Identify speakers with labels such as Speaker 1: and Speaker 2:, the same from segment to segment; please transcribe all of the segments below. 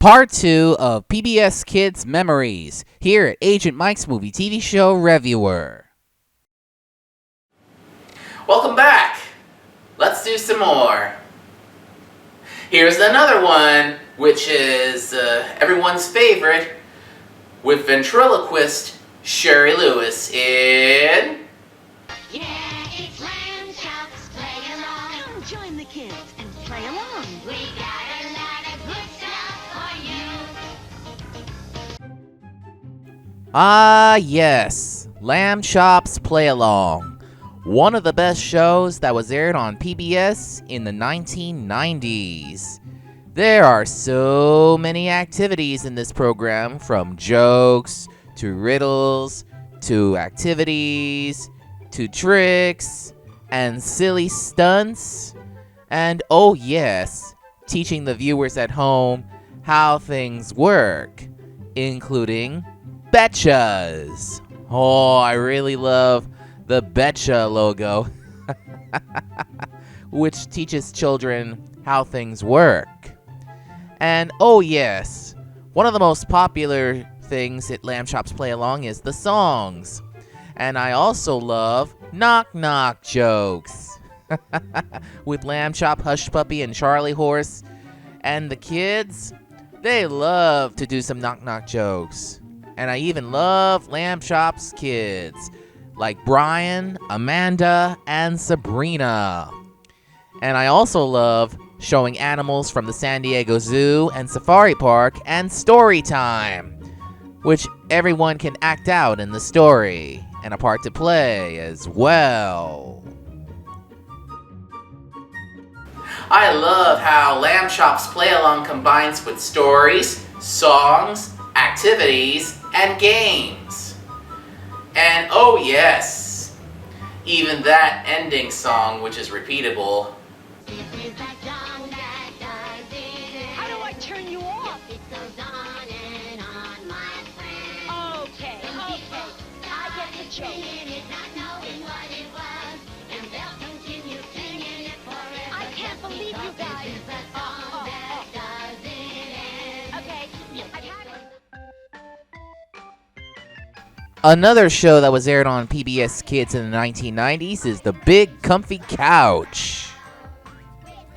Speaker 1: Part 2 of PBS Kids Memories, here at Agent Mike's movie TV show Revewer.
Speaker 2: Welcome back! Let's do some more. Here's another one, which is everyone's favorite, with ventriloquist Sherry Lewis in...
Speaker 3: Yeah, it's Lamb Chops, play along. Come join the kids and play along. We got a lot of good stuff for you.
Speaker 1: Ah, yes, Lamb Chops Play Along, one of the best shows that was aired on PBS in the 1990s. There are so many activities in this program, from jokes to riddles to activities to tricks and silly stunts, and oh yes, teaching the viewers at home how things work, including Betchas. Oh, I really love the Betcha logo, which teaches children how things work. And oh yes, one of the most popular things at Lamb Chops Play Along is the songs. And I also love knock-knock jokes with Lamb Chop, Hush Puppy, and Charlie Horse. And the kids, they love to do some knock-knock jokes. And I even love Lamb Chop's kids, like Brian, Amanda, and Sabrina. And I also love showing animals from the San Diego Zoo and Safari Park and story time, which everyone can act out in the story and a part to play as well.
Speaker 2: I love how Lamb Chops Play Along combines with stories, songs, activities, and games. And oh yes, even that ending song, which is repeatable.
Speaker 3: How do I turn you off? Okay. I get the joke. I can't believe you guys. Okay. I've had it.
Speaker 1: Another show that was aired on PBS Kids in the 1990s is The Big Comfy Couch.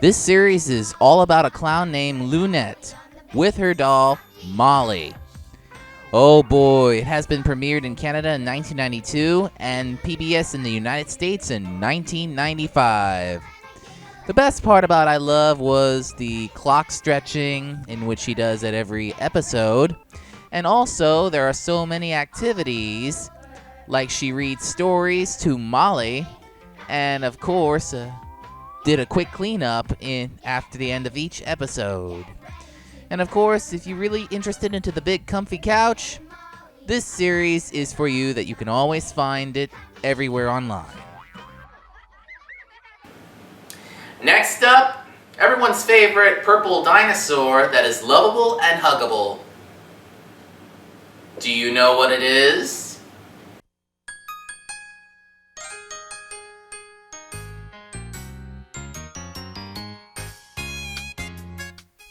Speaker 1: This series is all about a clown named Lunette with her doll, Molly. Oh boy, it has been premiered in Canada in 1992 and PBS in the United States in 1995. The best part about I Love was the clock stretching in which she does at every episode. And also, there are so many activities, like she reads stories to Molly, and of course, did a quick cleanup after the end of each episode. And of course, if you're really interested into The Big Comfy Couch, this series is for you that you can always find it everywhere online.
Speaker 2: Next up, everyone's favorite purple dinosaur that is lovable and huggable. Do you know what it is?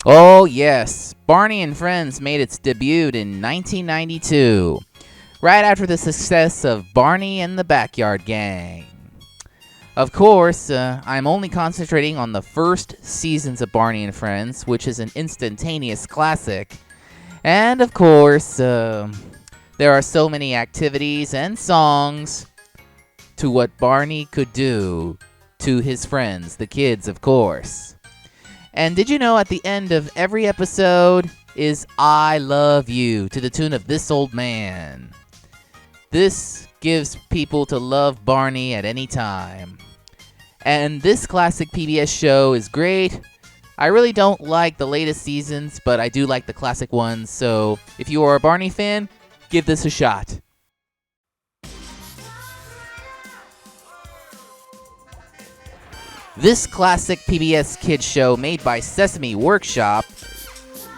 Speaker 1: Oh yes, Barney and Friends made its debut in 1992, right after the success of Barney and the Backyard Gang. Of course, I'm only concentrating on the first seasons of Barney and Friends, which is an instantaneous classic. And of course, there are so many activities and songs to what Barney could do to his friends, the kids, of course. And did you know at the end of every episode is I Love You to the tune of This Old Man? This gives people to love Barney at any time. And this classic PBS show is great. I really don't like the latest seasons, but I do like the classic ones. So if you are a Barney fan, give this a shot. This classic PBS Kids show made by Sesame Workshop,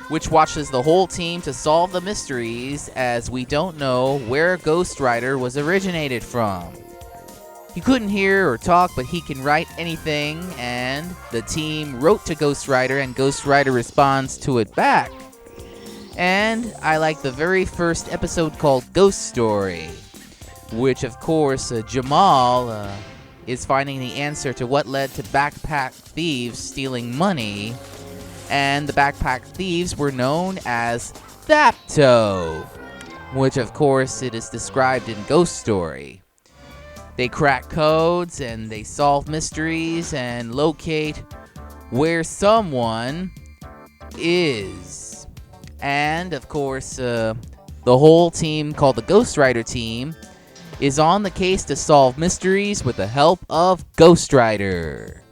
Speaker 1: which watches the whole team to solve the mysteries as we don't know where Ghost Rider was originated from. He couldn't hear or talk, but he can write anything, and the team wrote to Ghost Rider, and Ghost Rider responds to it back. And I like the very first episode called Ghost Story, which of course Jamal is finding the answer to what led to backpack thieves stealing money. And the backpack thieves were known as Thapto, which of course it is described in Ghost Story. They crack codes and they solve mysteries and locate where someone is. And of course, the whole team called the Ghost Rider team is on the case to solve mysteries with the help of Ghost Rider.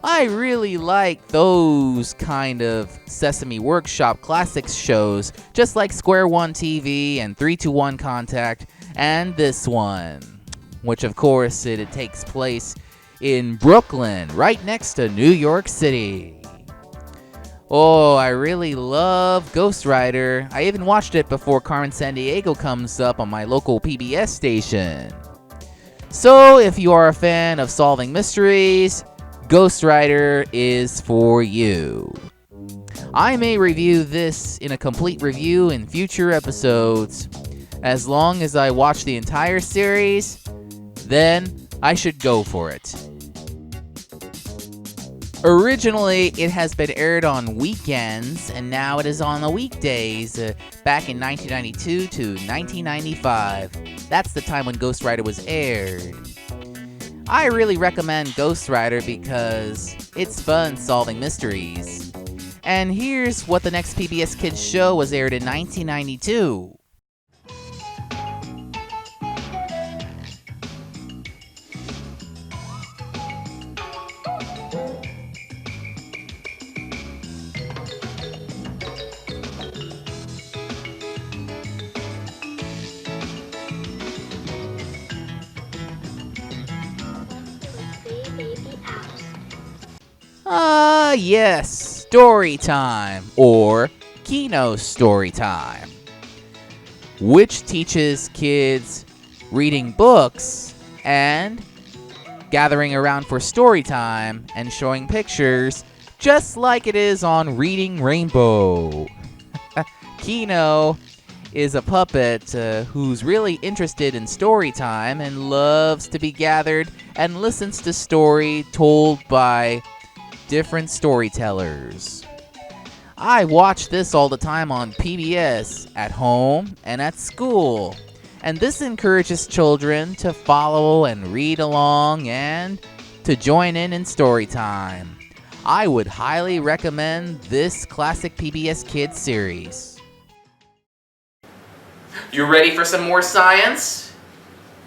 Speaker 1: I really like those kind of Sesame Workshop Classics shows, just like Square One TV and 321 Contact, and this one, which of course it takes place in Brooklyn, right next to New York City. Oh, I really love Ghost Rider. I even watched it before Carmen Sandiego comes up on my local PBS station. So if you are a fan of solving mysteries, Ghost Rider is for you. I may review this in a complete review in future episodes. As long as I watch the entire series, then I should go for it. Originally, it has been aired on weekends, and now it is on the weekdays, back in 1992 to 1995. That's the time when Ghost Rider was aired. I really recommend Ghost Rider because it's fun solving mysteries. And here's what the next PBS Kids show was aired in 1992. Yes, Story Time, or Kino Story Time, which teaches kids reading books and gathering around for story time and showing pictures, just like it is on Reading Rainbow. Kino is a puppet who's really interested in story time and loves to be gathered and listens to story told by different storytellers. I watch this all the time on PBS, at home and at school, and this encourages children to follow and read along and to join in story time. I would highly recommend this classic PBS Kids series.
Speaker 2: You ready for some more science?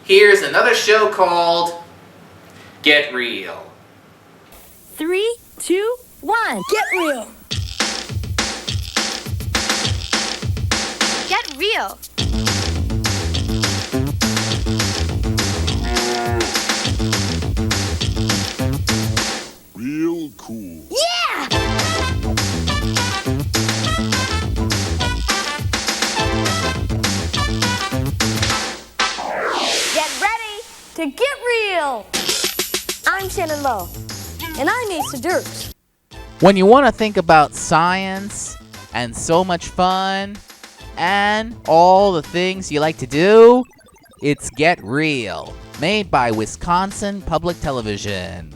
Speaker 2: Here's another show called Get Real.
Speaker 4: 3, 2, 1.
Speaker 5: Get real.
Speaker 3: Get real.
Speaker 6: Real cool.
Speaker 5: Yeah!
Speaker 4: Get ready to get real. I'm Shannon Lowe, and I'm Asa Dirks.
Speaker 1: When you want to think about science and so much fun and all the things you like to do, it's Get Real, made by Wisconsin Public Television,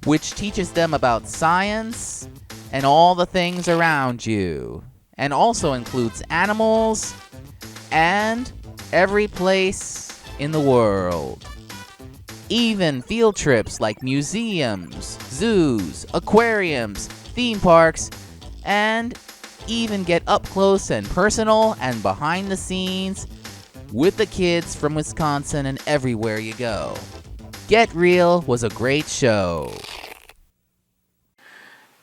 Speaker 1: which teaches them about science and all the things around you, and also includes animals and every place in the world. Even field trips like museums, zoos, aquariums, theme parks, and even get up close and personal and behind the scenes with the kids from Wisconsin and everywhere you go. Get Real was a great show.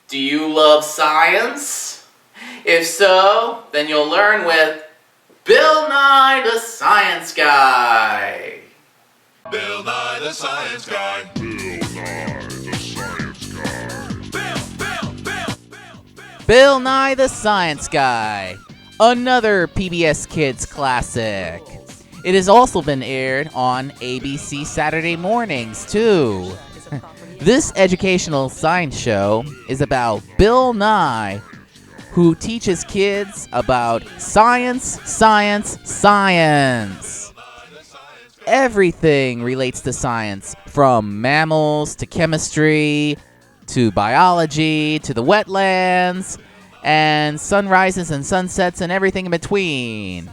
Speaker 2: Do you love science? If so, then you'll learn with Bill Nye the Science Guy.
Speaker 6: Bill Nye the Science Guy. Bill Nye the Science Guy.
Speaker 1: Bill Nye the Science Guy, another PBS Kids classic. It has also been aired on ABC Saturday mornings, too. This educational science show is about Bill Nye, who teaches kids about science, science, science. Everything relates to science, from mammals to chemistry to biology to the wetlands and sunrises and sunsets and everything in between.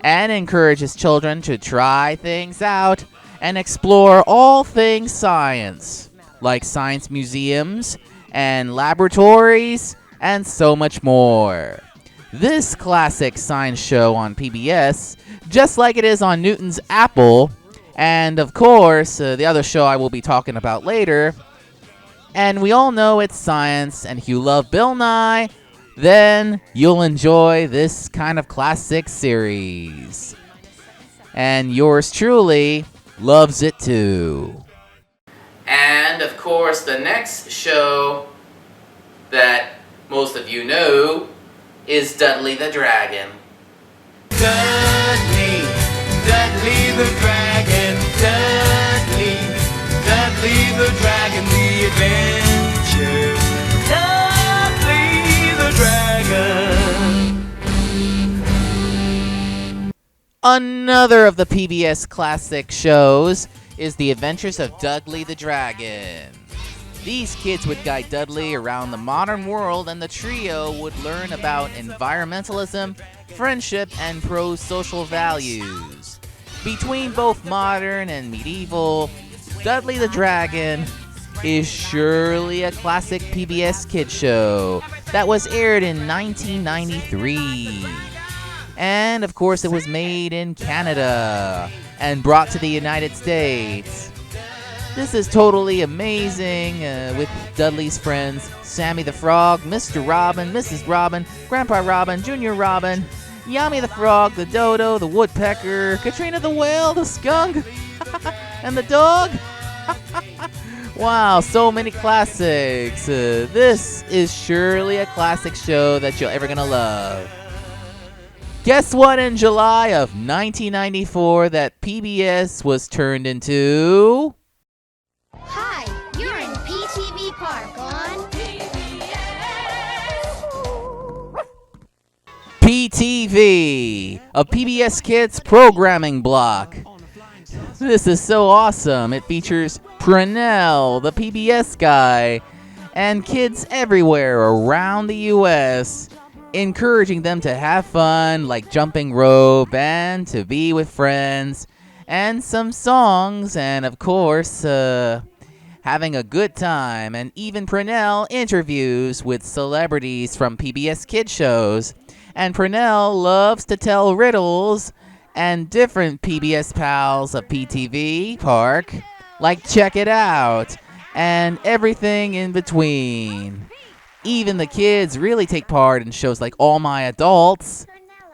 Speaker 1: And encourages children to try things out and explore all things science, like science museums and laboratories and so much more. This classic science show on PBS, just like it is on Newton's Apple, and of course, the other show I will be talking about later. And we all know it's science, and if you love Bill Nye, then you'll enjoy this kind of classic series. And yours truly loves it too.
Speaker 2: And of course, the next show that most of you know is Dudley the Dragon.
Speaker 5: Dudley, Dudley the Dragon, Dudley, Dudley the Dragon, the adventure, Dudley the Dragon.
Speaker 1: Another of the PBS classic shows is The Adventures of Dudley the Dragon. These kids would guide Dudley around the modern world, and the trio would learn about environmentalism, friendship, and pro-social values. Between both modern and medieval, Dudley the Dragon is surely a classic PBS Kids show that was aired in 1993. And of course, it was made in Canada and brought to the United States. This is totally amazing with Dudley's friends, Sammy the Frog, Mr. Robin, Mrs. Robin, Grandpa Robin, Junior Robin, Yummy the Frog, the Dodo, the Woodpecker, Katrina the Whale, the Skunk, and the Dog. Wow, so many classics. This is surely a classic show that you're ever gonna love. Guess what, in July of 1994 that PBS was turned into...
Speaker 3: Hi, you're in PTV Park on
Speaker 1: PTV, a PBS Kids programming block. This is so awesome. It features Purnell, the PBS guy, and kids everywhere around the U.S., encouraging them to have fun, like jumping rope and to be with friends, and some songs, and of course, having a good time. And even Purnell interviews with celebrities from PBS Kids shows. And Purnell loves to tell riddles and different PBS pals of PTV Park, like Check It Out, and everything in between. Even the kids really take part in shows like All My Adults.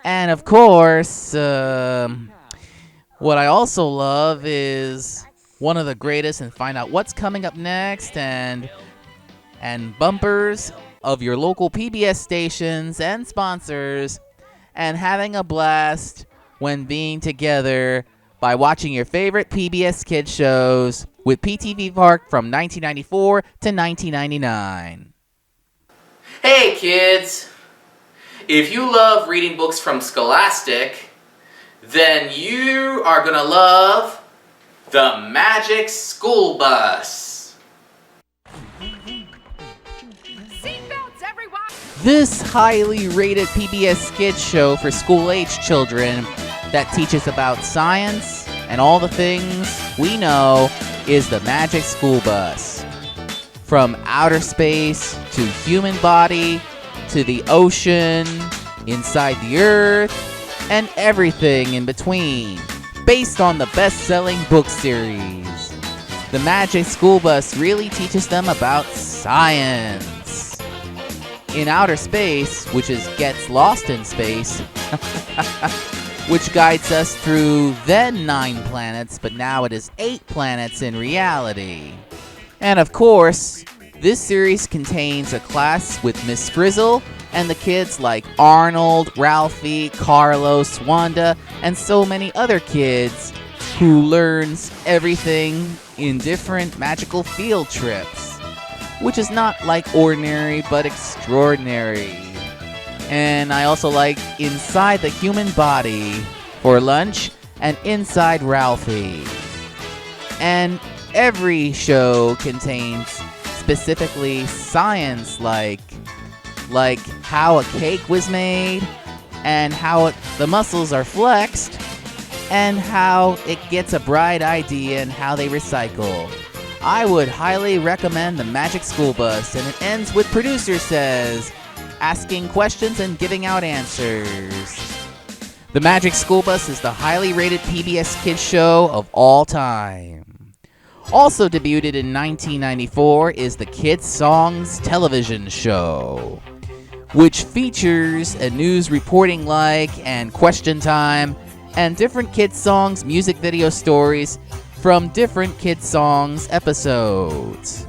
Speaker 1: And of course, what I also love is One of the Greatest, and find out what's coming up next, and bumpers of your local PBS stations and sponsors, and having a blast when being together by watching your favorite PBS Kids shows with PTV Park from 1994 to 1999.
Speaker 2: Hey kids! If you love reading books from Scholastic, then you are gonna love The Magic School Bus.
Speaker 1: This highly rated PBS Kids show for school-age children that teaches about science and all the things we know is The Magic School Bus. From outer space to human body to the ocean, inside the earth, and everything in between, based on the best-selling book series. The Magic School Bus really teaches them about science. In outer space, which gets lost in space, which guides us through then 9 planets, but now it is 8 planets in reality. And of course, this series contains a class with Miss Frizzle and the kids like Arnold, Ralphie, Carlos, Wanda, and so many other kids who learns everything in different magical field trips, which is not like ordinary but extraordinary. And I also like Inside the Human Body for lunch and Inside Ralphie. And every show contains specifically science like how a cake was made and how the muscles are flexed and how it gets a bright idea and how they recycle. I would highly recommend the Magic School Bus, and it ends with producer says, asking questions and giving out answers. The Magic School Bus is the highly rated PBS Kids show of all time. Also debuted in 1994 is the Kids Songs television show, which features a news reporting and question time and different kids songs music video stories from different kids songs episodes,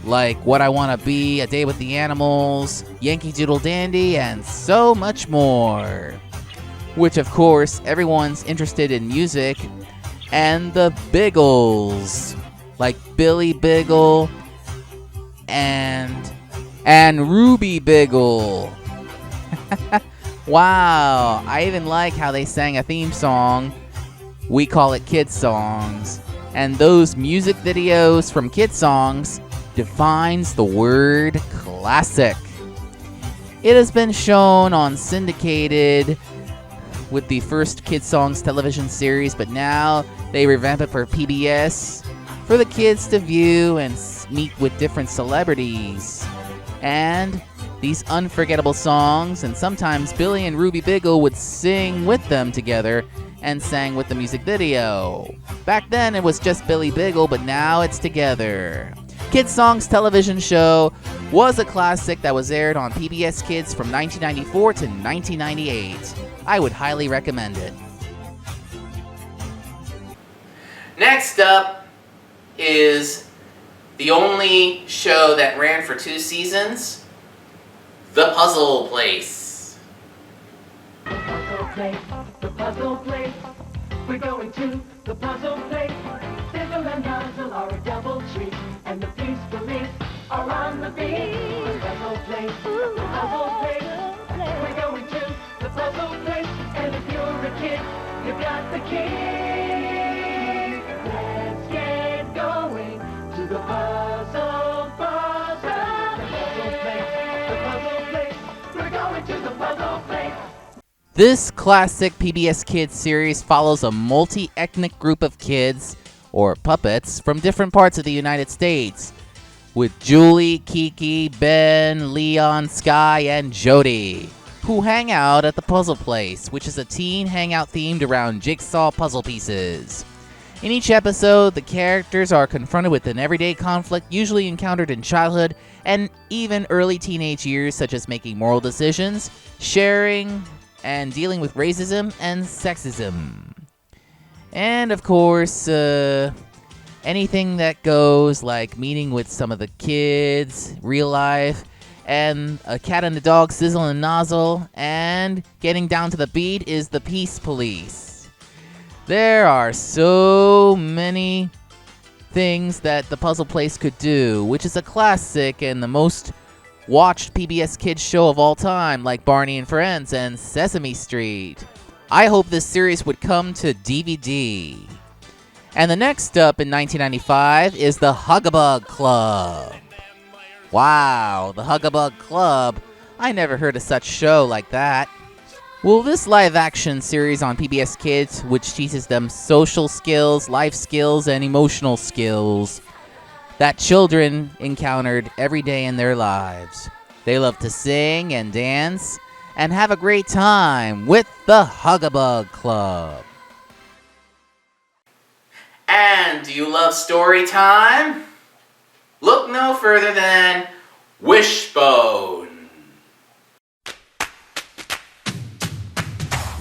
Speaker 1: like What I Wanna Be, A Day with the Animals, Yankee Doodle Dandy, and so much more. Which, of course, everyone's interested in music, and the Biggles, like Billy Biggle and Ruby Biggle. Wow, I even like how they sang a theme song. We call it Kids Songs. And those music videos from Kids Songs defines the word classic. It has been shown on syndicated with the first Kids Songs television series, but now they revamp it for PBS for the kids to view and meet with different celebrities. And these unforgettable songs, and sometimes Billy and Ruby Biggle would sing with them together and sang with the music video. Back then it was just Billy Biggle, but now it's together. Kids Songs television show was a classic that was aired on PBS Kids from 1994 to 1998. I would highly recommend it.
Speaker 2: Next up is the only show that ran for 2 seasons, The Puzzle Place.
Speaker 7: The puzzle place, we're going to the puzzle place. Sizzle and Nuzzle are a double treat, and the police are on the beat. The puzzle place, we're going to the puzzle place. And if you're a kid, you've got the key. Let's get going to the puzzle place. We're going to the puzzle place.
Speaker 1: This classic PBS Kids series follows a multi-ethnic group of kids, or puppets, from different parts of the United States, with Julie, Kiki, Ben, Leon, Sky, and Jody, who hang out at the Puzzle Place, which is a teen hangout themed around jigsaw puzzle pieces. In each episode, the characters are confronted with an everyday conflict usually encountered in childhood and even early teenage years, such as making moral decisions, sharing, and dealing with racism and sexism. And of course, anything that goes, like meeting with some of the kids, real life, and a cat and a dog, Sizzle and Nozzle, and getting down to the beat is the Peace Police. There are so many things that the Puzzle Place could do, which is a classic and the most watched PBS Kids show of all time, like Barney and Friends and Sesame Street. I hope this series would come to DVD. And the next up in 1995 is the Hug-a-Bug Club. Wow, the Hug-a-Bug Club. I never heard of such show like that. Well, this live-action series on PBS Kids, which teaches them social skills, life skills, and emotional skills that children encountered every day in their lives. They love to sing and dance and have a great time with the Hug-a-Bug Club.
Speaker 2: And do you love story time? Look no further than Wishbone.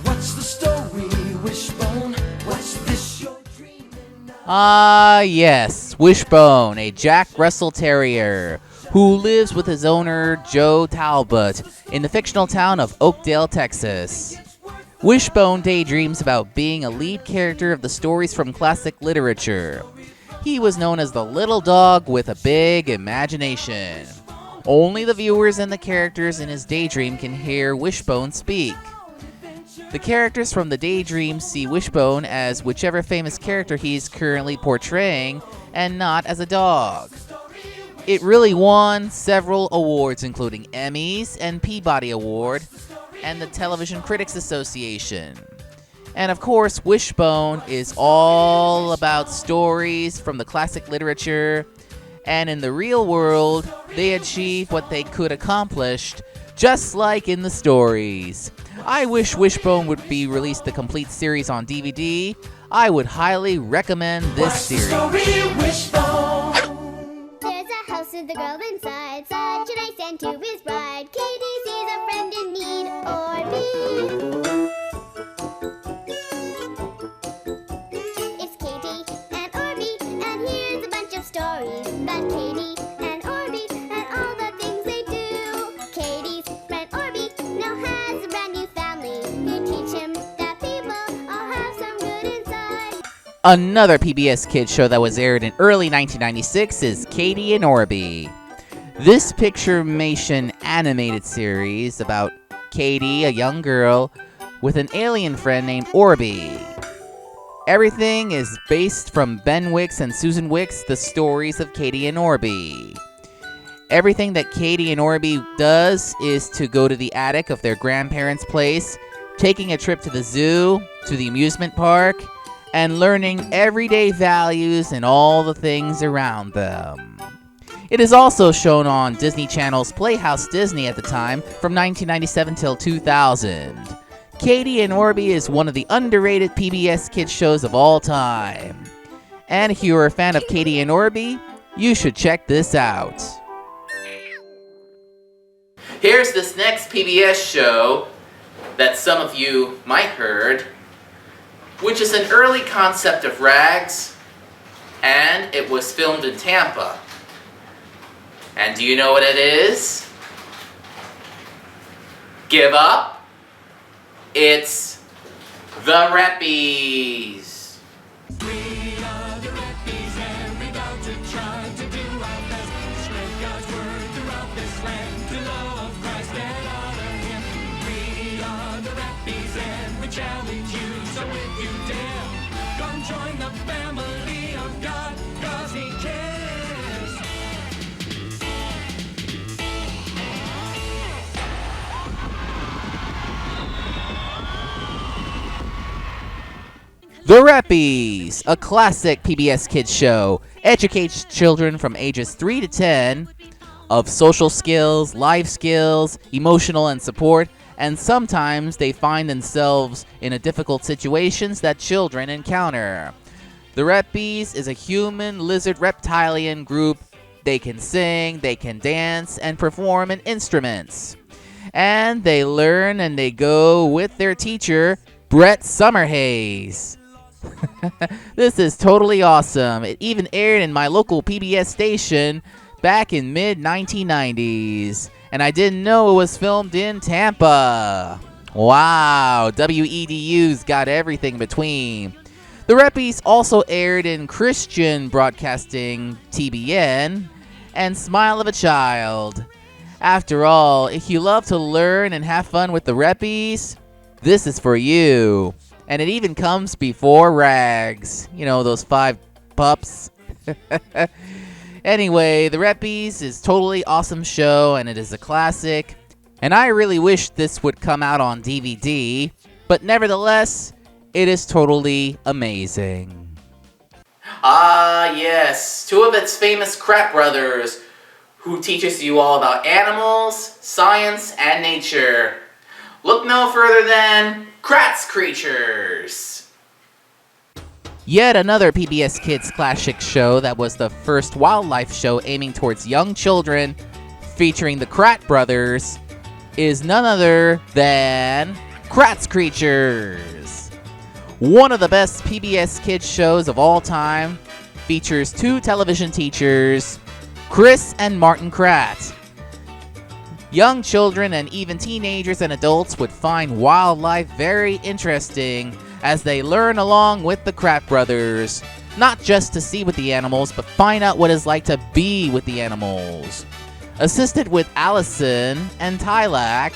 Speaker 5: What's the story, Wishbone? What's this you're dreaming of?
Speaker 1: Ah, yes, Wishbone, a Jack Russell Terrier who lives with his owner, Joe Talbot, in the fictional town of Oakdale, Texas. Wishbone daydreams about being a lead character of the stories from classic literature. He was known as the little dog with a big imagination. Only the viewers and the characters in his daydream can hear Wishbone speak. The characters from the daydream see Wishbone as whichever famous character he's currently portraying and not as a dog. It really won several awards, including Emmys and Peabody Award and the Television Critics Association. And of course, Wishbone is all about stories from the classic literature, and in the real world, they achieve what they could accomplish, just like in the stories. I wish Wishbone would be released the complete series on DVD. I would highly recommend this series.
Speaker 3: There's a house with a girl inside, such a nice end to his bride. Katie sees a friend in need, or me. It's Katie and Orby, and here's a bunch of stories about Katie and Orby and all the things they do. Katie's friend Orby now has a brand new family who teach him that people all have some good inside.
Speaker 1: Another PBS Kids show that was aired in early 1996 is Katie and Orby. This picture-mation animated series about Katie, a young girl, with an alien friend named Orby. Everything is based from Ben Wicks and Susan Wicks' The Stories of Katie and Orby. Everything that Katie and Orby does is to go to the attic of their grandparents' place, taking a trip to the zoo, to the amusement park, and learning everyday values and all the things around them. It is also shown on Disney Channel's Playhouse Disney at the time, from 1997 till 2000. Katie and Orby is one of the underrated PBS Kids shows of all time. And if you are a fan of Katie and Orby, you should check this out.
Speaker 2: Here's this next PBS show that some of you might heard, which is an early concept of rags, and it was filmed in Tampa. And do you know what it is? Give up? It's the Reppies.
Speaker 5: We are the Reppies and we're about to try to do our best to spread God's word throughout this land, to love Christ and honor Him. We are the Reppies and we challenge you, so if you dare, come join the family of God, 'cause He cares.
Speaker 1: The Reppies, a classic PBS Kids show, educates children from ages 3 to 10 of social skills, life skills, emotional and support, and sometimes they find themselves in a difficult situations that children encounter. The Reppies is a human lizard reptilian group. They can sing, they can dance, and perform in instruments. And they learn and they go with their teacher, Brett Summerhays. This is totally awesome. It even aired in my local PBS station back in mid-1990s. And I didn't know it was filmed in Tampa. Wow, WEDU's got everything between. The Reppies also aired in Christian Broadcasting TBN and Smile of a Child. After all, if you love to learn and have fun with the Reppies, this is for you. And it even comes before rags. You know, those 5 pups. Anyway, The Reppies is totally awesome show, and it is a classic. And I really wish this would come out on DVD. But nevertheless, it is totally amazing.
Speaker 2: Ah, yes, 2 of its famous Krat brothers, who teaches you all about animals, science, and nature. Look no further than Krat's Creatures.
Speaker 1: Yet another PBS Kids classic show that was the first wildlife show aiming towards young children, featuring the Krat brothers, is none other than Krat's Creatures. One of the best PBS Kids shows of all time, features 2 television teachers, Chris and Martin Krat. Young children and even teenagers and adults would find wildlife very interesting as they learn along with the Krat brothers, not just to see with the animals, but find out what it's like to be with the animals. Assisted with Allison and Tylak,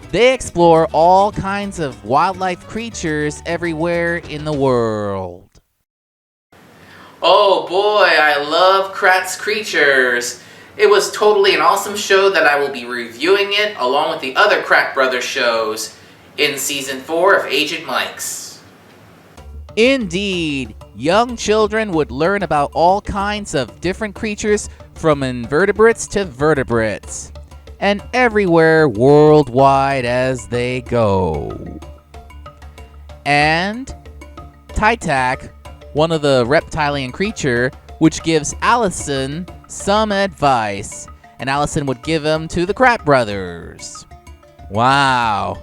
Speaker 1: they explore all kinds of wildlife creatures everywhere in the world.
Speaker 2: Oh boy, I love Kratz Creatures. It was totally an awesome show that I will be reviewing it along with the other Krat Brothers shows in Season 4 of Agent Mike's.
Speaker 1: Indeed, young children would learn about all kinds of different creatures from invertebrates to vertebrates, and everywhere worldwide as they go. And Tytak, one of the reptilian creature, which gives Allison some advice, and Allison would give them to the Krat Brothers. Wow.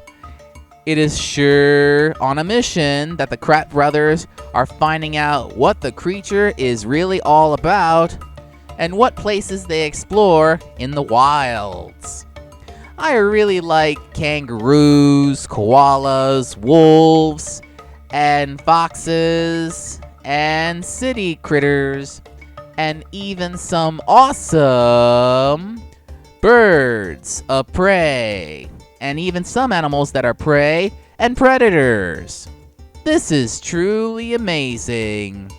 Speaker 1: It is sure on a mission that the Krat Brothers are finding out what the creature is really all about and what places they explore in the wilds. I really like kangaroos, koalas, wolves, and foxes, and city critters, and even some awesome birds of prey, and even some animals that are prey and predators. This is truly amazing.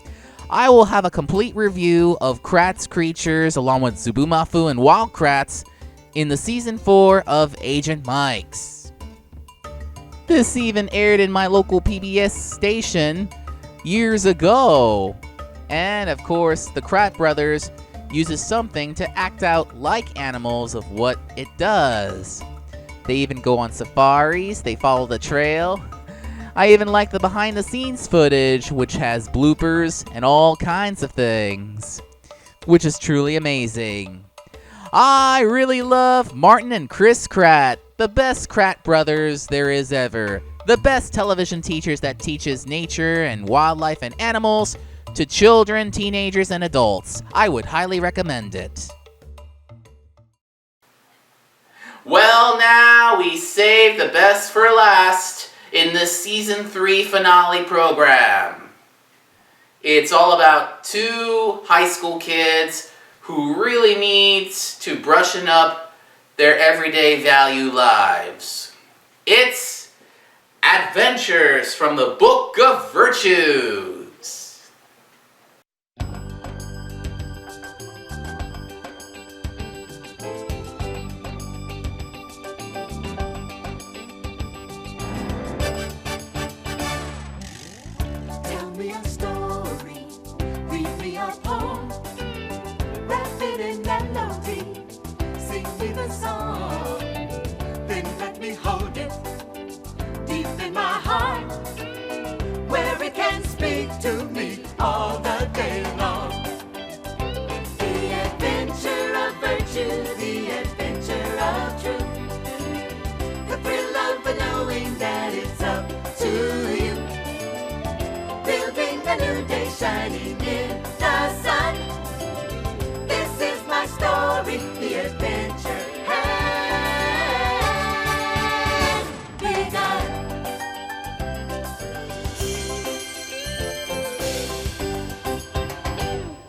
Speaker 1: I will have a complete review of Kratz Creatures along with Zubumafu and Wild Kratts in the Season 4 of Agent Mike's. This even aired in my local PBS station years ago. And of course, the Krat Brothers uses something to act out like animals of what it does. They even go on safaris, they follow the trail. I even like the behind the scenes footage, which has bloopers and all kinds of things, which is truly amazing. I really love Martin and Chris Krat, the best Krat brothers there is ever. The best television teachers that teaches nature and wildlife and animals to children, teenagers, and adults. I would highly recommend it.
Speaker 2: Well, now we saved the best for last in this Season 3 finale program. It's all about two high school kids who really need to brushen up their everyday value lives. It's Adventures from the Book of Virtues.
Speaker 7: Tell me a story, read me a poem, wrap it in melody, sing me the song, then let me hold it deep in my heart, where it can speak to me all the day long. The adventure of virtue, the adventure of truth, the thrill of knowing that it's up to you. Building a new day, shining in the sun. This is my story, the adventure has begun.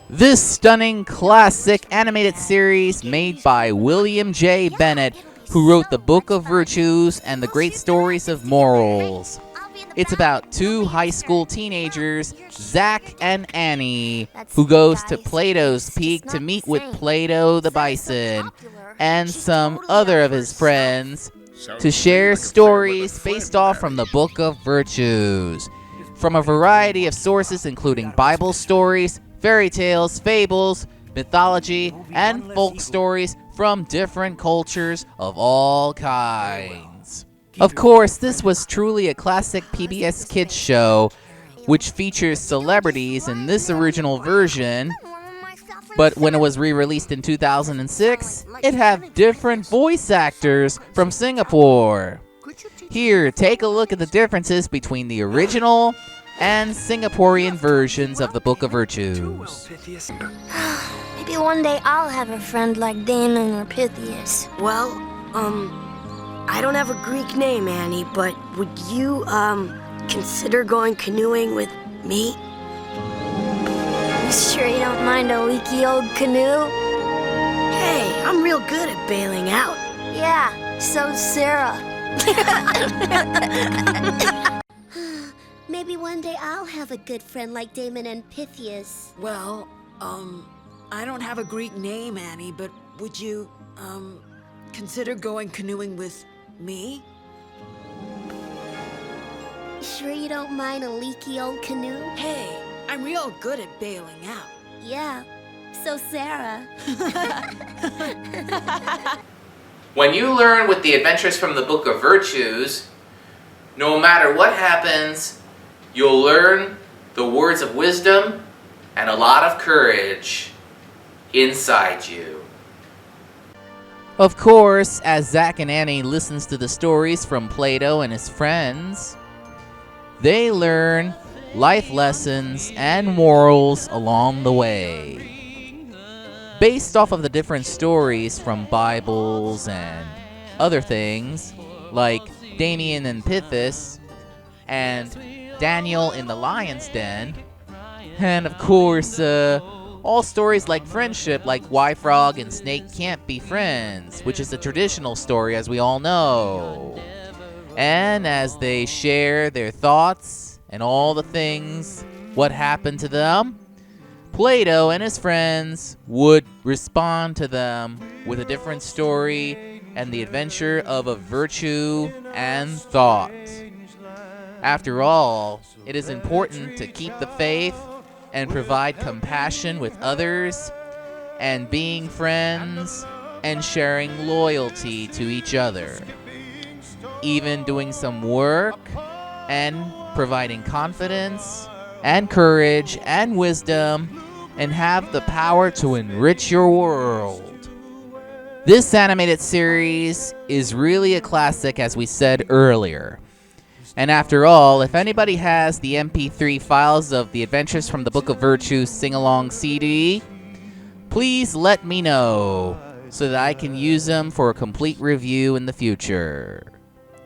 Speaker 1: This stunning classic animated series made by William J. Bennett, who wrote the Book of Virtues and the Great Stories of Morals. It's about two high school teenagers, Zach and Annie, who goes to Plato's Peak to meet with Plato the Bison and some other of his friends to share stories based off from the Book of Virtues, from a variety of sources including Bible stories, fairy tales, fables, mythology, and folk stories from different cultures of all kinds. Of course, this was truly a classic PBS Kids show, which features celebrities in this original version, but when it was re-released in 2006, it had different voice actors from Singapore. Here, take a look at the differences between the original and Singaporean versions of the Book of Virtues.
Speaker 4: Maybe one day I'll have a friend like Damon or Pythias.
Speaker 8: Well, I don't have a Greek name, Annie, but would you, consider going canoeing with me?
Speaker 4: You sure you don't mind a leaky old canoe?
Speaker 8: Hey, I'm real good at bailing out.
Speaker 4: Yeah, so's Sarah.
Speaker 3: Maybe one day I'll have a good friend like Damon and Pythias.
Speaker 9: Well, I don't have a Greek name, Annie, but would you, consider going canoeing with me?
Speaker 3: Sure you don't mind a leaky old canoe?
Speaker 9: Hey, I'm real good at bailing out.
Speaker 3: Yeah, so Sarah.
Speaker 2: When you learn with the adventures from the Book of Virtues, no matter what happens, you'll learn the words of wisdom and a lot of courage inside you.
Speaker 1: Of course, as Zach and Annie listens to the stories from Plato and his friends, they learn life lessons and morals along the way. Based off of the different stories from Bibles and other things, like Damien and Pythis, and Daniel in the Lion's Den, and of course, all stories like friendship, like why Frog and Snake can't be friends, which is a traditional story as we all know. And as they share their thoughts and all the things, what happened to them, Plato and his friends would respond to them with a different story and the adventure of a virtue and thought. After all, it is important to keep the faith and provide compassion with others and being friends and sharing loyalty to each other. Even doing some work and providing confidence and courage and wisdom and have the power to enrich your world. This animated series is really a classic, as we said earlier. And after all, if anybody has the MP3 files of the Adventures from the Book of Virtues sing-along CD, please let me know so that I can use them for a complete review in the future.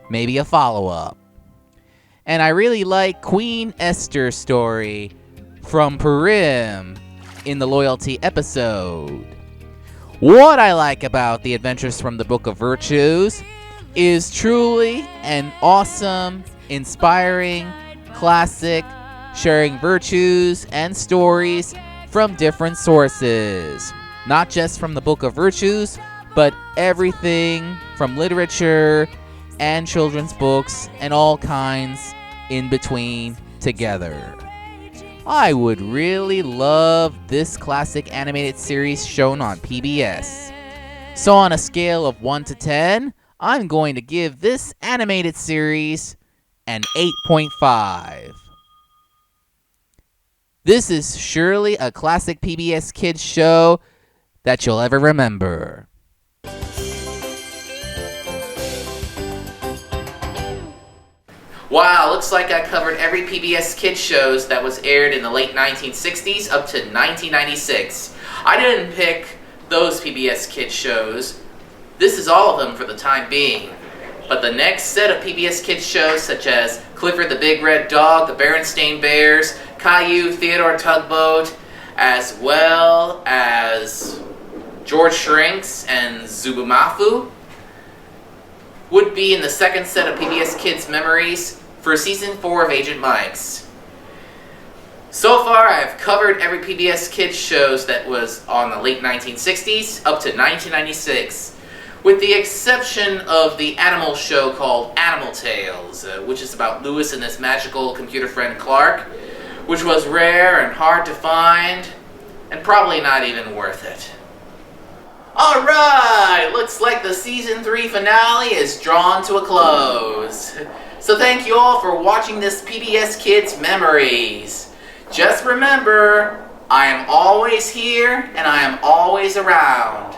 Speaker 1: Maybe a follow-up. And I really like Queen Esther's story from Purim in the Loyalty episode. What I like about the Adventures from the Book of Virtues is truly an awesome, inspiring, classic, sharing virtues and stories from different sources. Not just from the Book of Virtues, but everything from literature and children's books and all kinds in between together. I would really love this classic animated series shown on PBS. So on a scale of 1 to 10, I'm going to give this animated series an 8.5. This is surely a classic PBS Kids show that you'll ever remember.
Speaker 2: Wow, looks like I covered every PBS Kids shows that was aired in the late 1960s up to 1996. I didn't pick those PBS Kids shows. This is all of them for the time being. But the next set of PBS Kids shows, such as Clifford the Big Red Dog, the Berenstain Bears, Caillou, Theodore Tugboat, as well as George Shrinks and Zubumafu, would be in the second set of PBS Kids Memories for Season 4 of Agent Mike's. So far, I've covered every PBS Kids shows that was on the late 1960s up to 1996, with the exception of the animal show called Animal Tales, which is about Lewis and his magical computer friend Clark, which was rare and hard to find, and probably not even worth it. Alright, looks like the Season 3 finale is drawn to a close. So thank you all for watching this PBS Kids Memories. Just remember, I am always here and I am always around.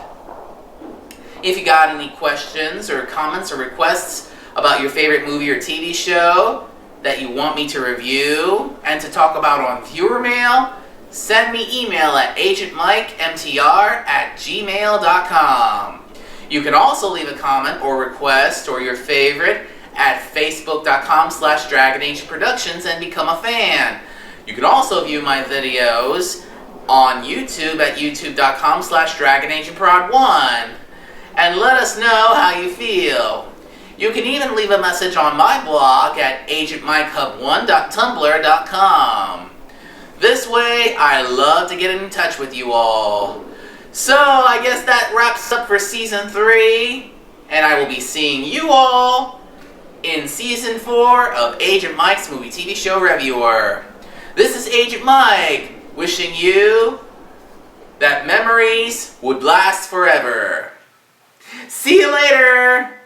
Speaker 2: If you got any questions or comments or requests about your favorite movie or TV show that you want me to review and to talk about on viewer mail, send me email at agentmikemtr@gmail.com. You can also leave a comment or request or your favorite at facebook.com/Dragon Age Productions and become a fan. You can also view my videos on YouTube at youtube.com/DragonAgentProd1 and let us know how you feel. You can even leave a message on my blog at AgentMikeHub1.tumblr.com. This way, I love to get in touch with you all. So, I guess that wraps up for Season 3, and I will be seeing you all in Season 4 of Agent Mike's movie TV show Revewer. This is Agent Mike, wishing you that memories would last forever. See you later!